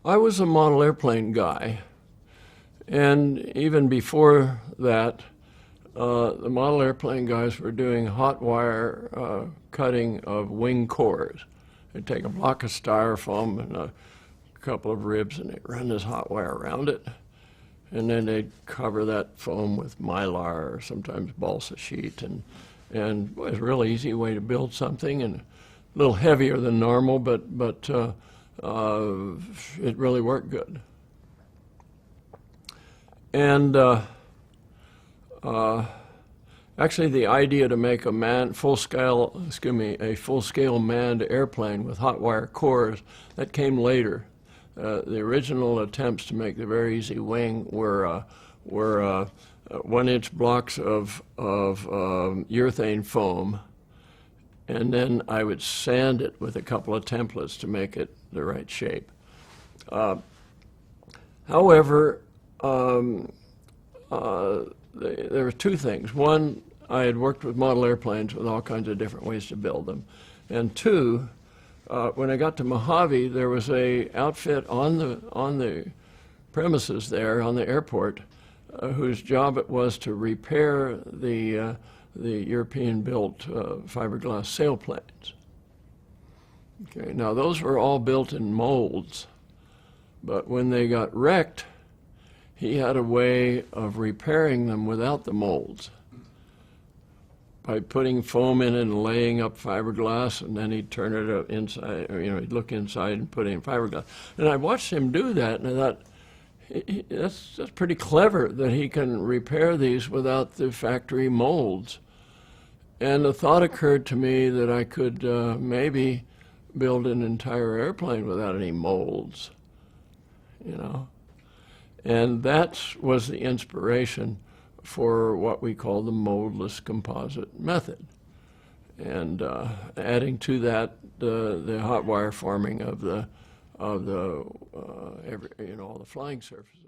I was a model airplane guy, and even before that, the model airplane guys were doing hot wire cutting of wing cores. They'd take a block of styrofoam and a couple of ribs, and they'd run this hot wire around it, and then they'd cover that foam with mylar or sometimes balsa sheet, and it was a real easy way to build something, and a little heavier than normal, but it really worked good. And actually, the idea to make a full-scale manned airplane with hot wire cores, that came later. The original attempts to make the very easy wing were 1-inch blocks of urethane foam, and then I would sand it with a couple of templates to make it the right shape. However, there were two things. One, I had worked with model airplanes with all kinds of different ways to build them. And two, when I got to Mojave, there was a outfit on the premises there, on the airport, whose job it was to repair the European-built fiberglass sailplanes. Okay, now those were all built in molds, but when they got wrecked, he had a way of repairing them without the molds by putting foam in and laying up fiberglass, and then he'd turn it inside, or, he'd look inside and put in fiberglass. And I watched him do that, and I thought, that's pretty clever that he can repair these without the factory molds. And the thought occurred to me that I could maybe build an entire airplane without any molds, And that was the inspiration for what we call the moldless composite method. And adding to that the hot wire forming of all the flying surfaces.